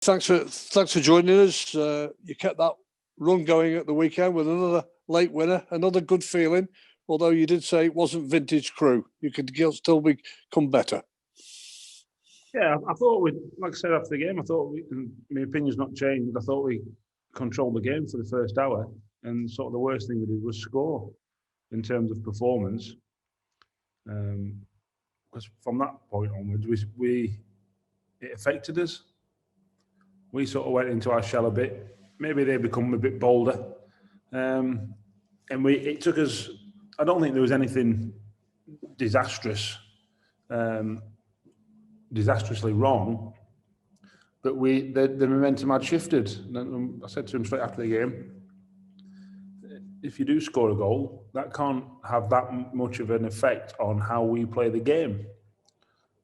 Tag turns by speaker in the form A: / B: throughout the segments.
A: Thanks for joining us. You kept that run going at the weekend with another late winner, another good feeling. Although you did say it wasn't vintage Crewe, you could still become better.
B: Yeah, I thought like I said after the game, I thought my opinion's not changed. I thought we controlled the game for the first hour, and sort of the worst thing we did was score in terms of performance. Because from that point onwards, it affected us. We sort of went into our shell a bit. Maybe they become a bit bolder, and it took us. I don't think there was anything disastrously wrong, but the momentum had shifted. And I said to him straight after the game, if you do score a goal, that can't have that much of an effect on how we play the game.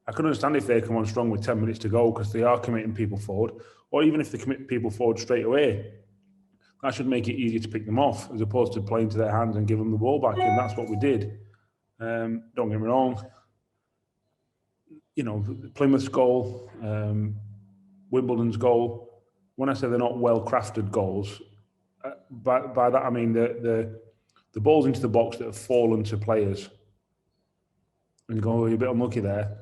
B: I can understand if they come on strong with 10 minutes to go because they are committing people forward, or even if they commit people forward straight away, that should make it easier to pick them off as opposed to playing to their hands and give them the ball back. And that's what we did. Don't get me wrong. You know, Plymouth's goal, Wimbledon's goal. When I say they're not well-crafted goals, by that I mean the balls into the box that have fallen to players. And you go, oh, you're a bit unlucky there.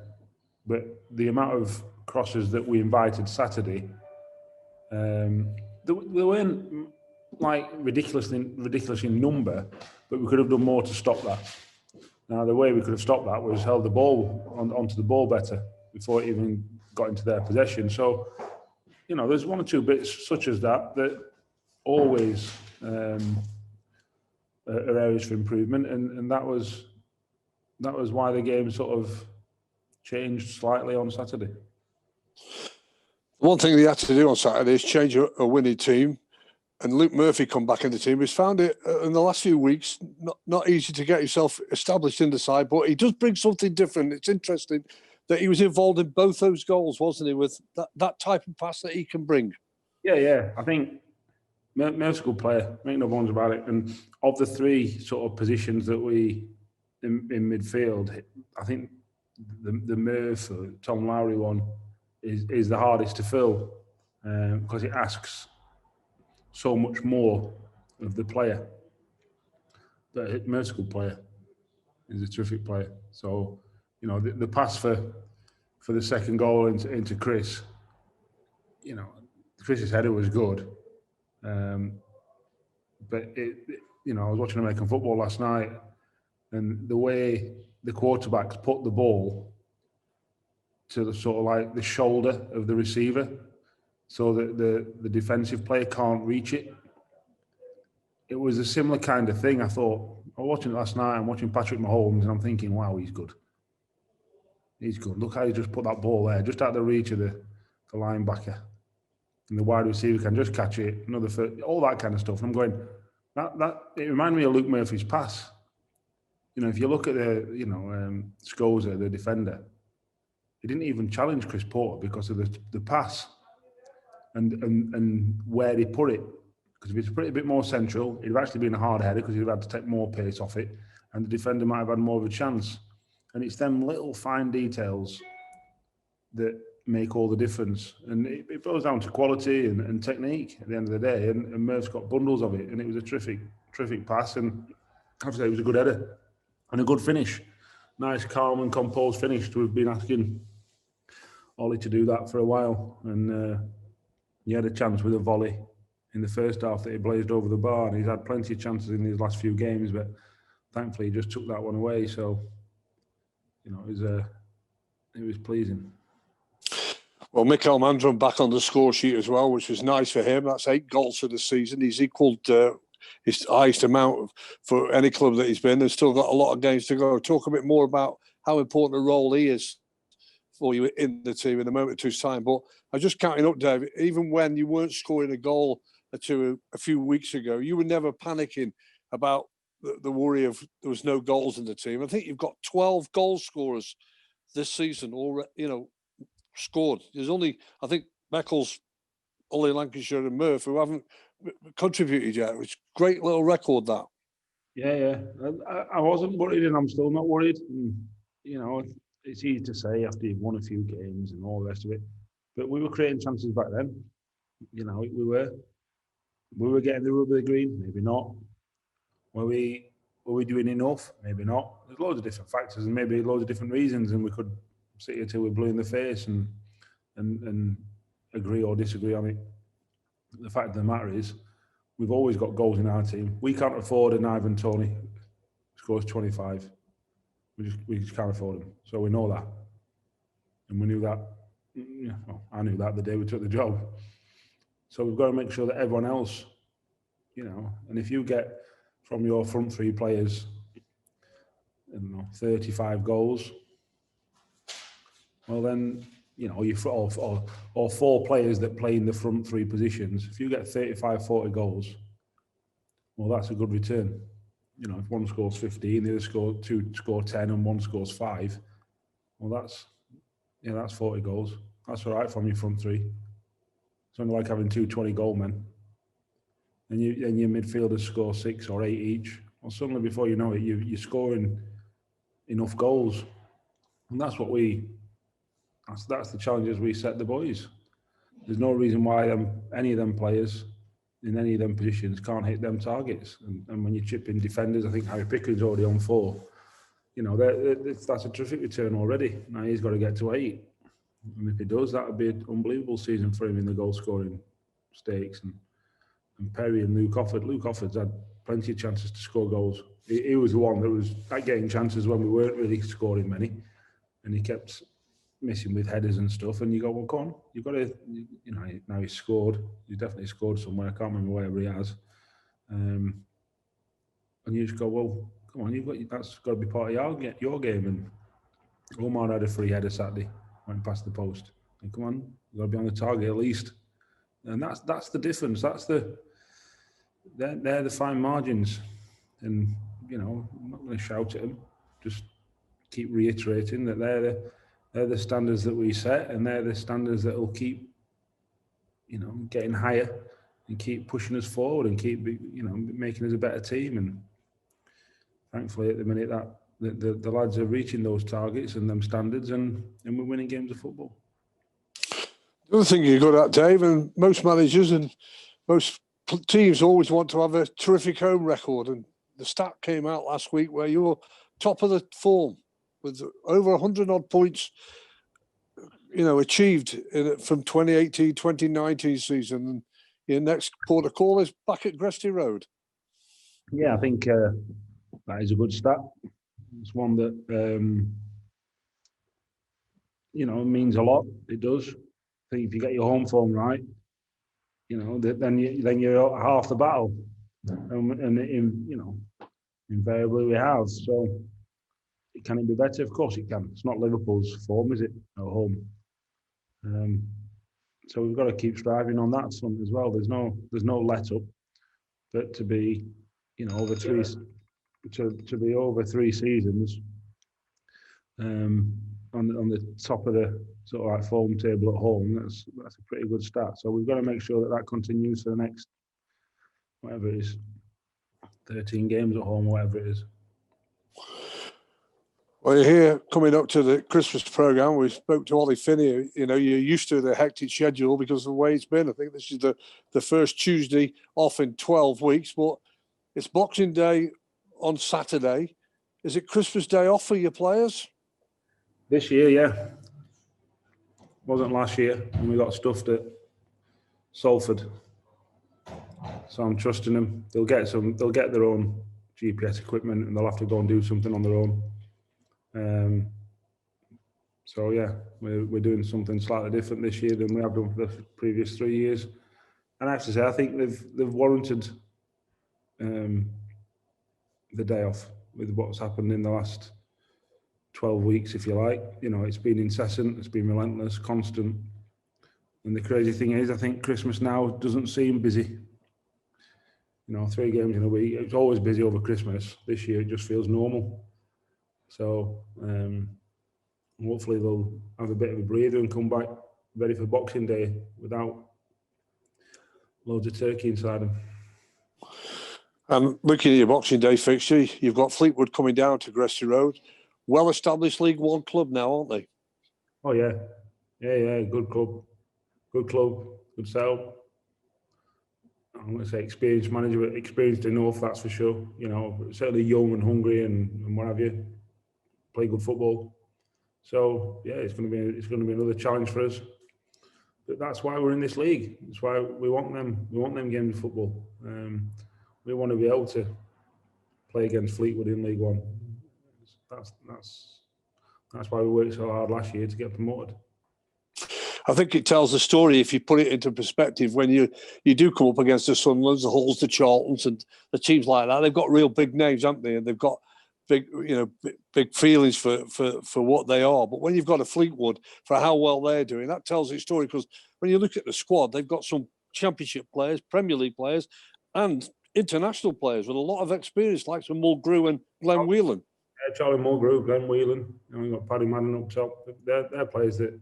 B: But the amount of crosses that we invited Saturday, they weren't like ridiculous in number, but we could have done more to stop that. Now, the way we could have stopped that was held the ball onto the ball better before it even got into their possession. So, you know, there's one or two bits such as that always are areas for improvement, and that was why the game sort of changed slightly on Saturday.
A: One thing they had to do on Saturday is change a winning team, and Luke Murphy come back in the team. He's found it in the last few weeks not easy to get himself established in the side, but he does bring something different. It's interesting that he was involved in both those goals, wasn't he, with that type of pass that he can bring.
B: Yeah. I think Murph's a good player, make no bones about it. And of the three sort of positions that we in midfield, I think the Murph or Tom Lowry one is the hardest to fill because it asks so much more of the player. But Murph's a good player. He's a terrific player. So, you know, the pass for the second goal into Chris, you know, Chris's header was good. But you know, I was watching American football last night, and the way the quarterbacks put the ball to the sort of like the shoulder of the receiver, so that the defensive player can't reach it. It was a similar kind of thing. I thought, I was watching it last night. I'm watching Patrick Mahomes, and I'm thinking, wow, he's good. He's good. Look how he just put that ball there, just out the reach of the linebacker. And the wide receiver can just catch it, all that kind of stuff. And I'm going, that it reminded me of Luke Murphy's pass. You know, if you look at Scoza, the defender, he didn't even challenge Chris Porter because of the pass and where he put it. Because if he'd put it a bit more central, it'd have actually been a hard header because he'd have had to take more pace off it, and the defender might have had more of a chance. And it's them little fine details that make all the difference. And it goes down to quality and technique at the end of the day. And Murph's got bundles of it, and it was a terrific pass. And I have to say, it was a good header and a good finish. Nice, calm and composed finish. We've been asking Ollie to do that for a while. And he had a chance with a volley in the first half that he blazed over the bar. And he's had plenty of chances in these last few games, but thankfully he just took that one away. So, you know, it was pleasing.
A: Well, Mikel Mandron back on the score sheet as well, which was nice for him. That's 8 goals for the season. He's equalled his highest amount for any club that he's been. There's still got a lot of games to go. Talk a bit more about how important a role he is for you in the team in a moment or two's time. But I was just counting up, David, even when you weren't scoring a goal or two a few weeks ago, you were never panicking about the worry of there was no goals in the team. I think you've got 12 goal scorers this season, already, you know, scored. There's only, I think, Beckles, Ollie Lancashire and Murph who haven't contributed yet. It's a great little record, that.
B: Yeah. I wasn't worried, and I'm still not worried. And, you know, it's easy to say after you've won a few games and all the rest of it. But we were creating chances back then. You know, we were getting the rub of the green, maybe not. Were we doing enough? Maybe not. There's loads of different factors and maybe loads of different reasons, and we could sit here till we're blue in the face and agree or disagree on it. The fact of the matter is, we've always got goals in our team. We can't afford an Ivan Toney scores 25. We just can't afford him. So we know that. And we knew that. Yeah, well, I knew that the day we took the job. So we've got to make sure that everyone else, you know, and if you get from your front three players, I don't know, 35 goals, well then, you know, or four players that play in the front three positions, if you get 35, 40 goals, well, that's a good return. You know, if one scores 15, the other two score 10 and one scores 5, well, that's 40 goals. That's all right from your front three. It's only like having 20 goal men. And your midfielders score 6 or 8 each. Well, suddenly before you know it, you're scoring enough goals. And that's the challenges we set the boys. There's no reason why any of them players in any of them positions can't hit them targets. And when you chip in defenders, I think Harry Pickering's already on 4. You know, that's a terrific return already. Now he's got to get to 8. And if he does, that would be an unbelievable season for him in the goal scoring stakes. And Perry and Luke Offord. Luke Offord's had plenty of chances to score goals. He was the one that was getting chances when we weren't really scoring many. And he kept missing with headers and stuff. And you go, well, come on, you've got to, you know, now he's scored. He's definitely scored somewhere. I can't remember wherever he has. And you just go, well, come on, that's got to be part of your game. And Omar had a free header Saturday, went past the post. And come on, you've got to be on the target at least. And that's the difference. They're the fine margins. And, you know, I'm not going to shout at them. Just keep reiterating that they're the standards that we set, and they're the standards that will keep, you know, getting higher and keep pushing us forward and keep, you know, making us a better team. And thankfully, at the minute, that the lads are reaching those targets and them standards, and we're winning games of football.
A: The other thing you're good at, Dave, and most managers and most teams always want to have a terrific home record. And the stat came out last week where you were top of the form with over 100 odd points, you know, achieved from 2018, 2019 season. And your next port of call is back at Gresty Road.
B: Yeah, I think that is a good stat. It's one that, you know, means a lot. It does. I think if you get your home form right, you know, then you're half the battle, and you know, invariably we have. So, can it be better? Of course it can. It's not Liverpool's form, is it? At home. So we've got to keep striving on that front as well. There's no let up, but to be, you know, over 3 seasons, on the top of the sort of like form table at home, that's a pretty good start. So we've got to make sure that continues for the next, whatever it is, 13 games at home, whatever it is.
A: Well, you're here coming up to the Christmas programme. We spoke to Ollie Finney. You know, you're used to the hectic schedule because of the way it's been. I think this is the first Tuesday off in 12 weeks, but it's Boxing Day on Saturday. Is it Christmas Day off for your players?
B: This year, yeah. Wasn't last year when we got stuffed at Salford. So I'm trusting them. They'll get their own GPS equipment and they'll have to go and do something on their own. So yeah, we're doing something slightly different this year than we have done for the previous 3 years. And I have to say, I think they've warranted the day off with what's happened in the last 12 weeks, if you like. You know, it's been incessant, it's been relentless, constant. And the crazy thing is, I think Christmas now doesn't seem busy. You know, 3 games in a week, it's always busy over Christmas. This year, it just feels normal. So hopefully they'll have a bit of a breather and come back ready for Boxing Day without loads of turkey inside them.
A: And looking at your Boxing Day fixture, you've got Fleetwood coming down to Gresty Road. Well-established League One club now, aren't they?
B: Oh, yeah. Yeah, good club. good club, good setup. I'm going to say experienced manager, but experienced enough, that's for sure. You know, certainly young and hungry and what have you. Play good football. So yeah, it's going to be another challenge for us. But that's why we're in this league. That's why we want them. We want them games of football. We want to be able to play against Fleetwood in League One. That's why we worked so hard last year to get promoted.
A: I think it tells the story if you put it into perspective. When you do come up against the Sunderlands, the Hulls, the Charltons, and the teams like that, they've got real big names, haven't they? And they've got big feelings for what they are. But when you've got a Fleetwood for how well they're doing, that tells its story. Because when you look at the squad, they've got some Championship players, Premier League players, and international players with a lot of experience, like some Mulgrew and Glenn Whelan.
B: Yeah, Charlie Mulgrew, Glenn Whelan. You know, you've got Paddy Madden up top. They're players that,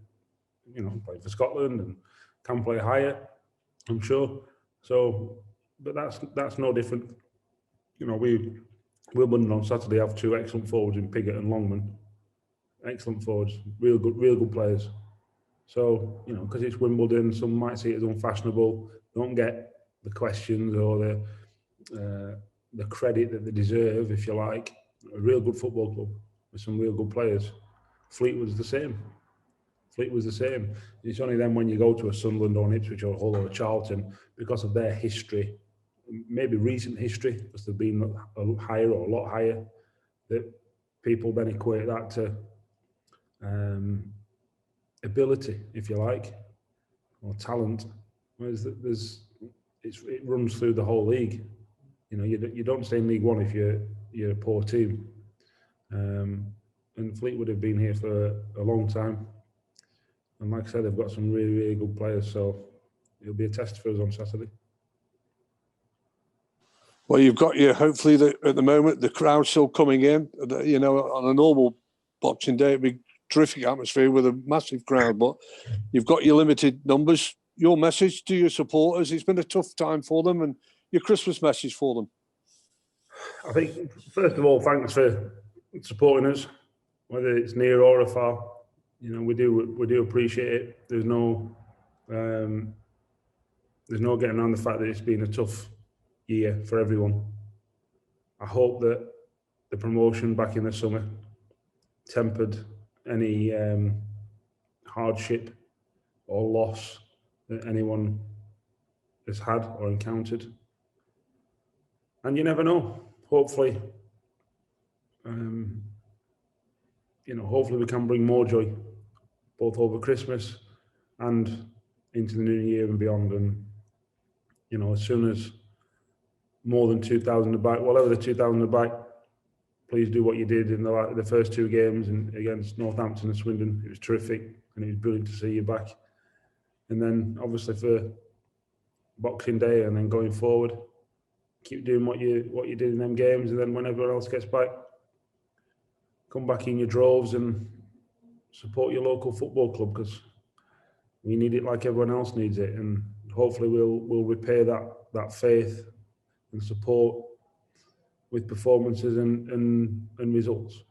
B: you know, play for Scotland and can play higher, I'm sure. So, but that's no different. You know, Wimbledon on Saturday have two excellent forwards in Piggott and Longman. Excellent forwards, real good players. So, you know, because it's Wimbledon, some might see it as unfashionable. Don't get the questions or the credit that they deserve, if you like. A real good football club with some real good players. Fleetwood's the same. It's only then when you go to a Sunderland or an Ipswich or Hull or a Charlton, because of their history, maybe recent history, because they've been a higher or a lot higher, that people then equate that to ability, if you like, or talent. Whereas it runs through the whole league. You know, you don't stay in League One if you're a poor team. And Fleetwood have been here for a long time. And like I said, they've got some really, really good players. So it'll be a test for us on Saturday.
A: Well, you've got hopefully at the moment, the crowd still coming in. You know, on a normal Boxing Day, it'd be terrific atmosphere with a massive crowd, but you've got your limited numbers. Your message to your supporters, it's been a tough time for them, and your Christmas message for them.
B: I think, first of all, thanks for supporting us, whether it's near or afar. You know, we do appreciate it. There's no getting around the fact that it's been a tough year for everyone. I hope that the promotion back in the summer tempered any hardship or loss that anyone has had or encountered. And you never know. Hopefully, hopefully we can bring more joy, both over Christmas and into the new year and beyond. And, you know, as soon as more than 2,000 are back, whatever the 2,000 are back, please do what you did in the first two games against Northampton and Swindon. It was terrific, and it was brilliant to see you back. And then, obviously, for Boxing Day and then going forward, keep doing what you did in them games, and then when everyone else gets back, come back in your droves and support your local football club, because we need it like everyone else needs it. And hopefully we'll repay that faith and support with performances and results.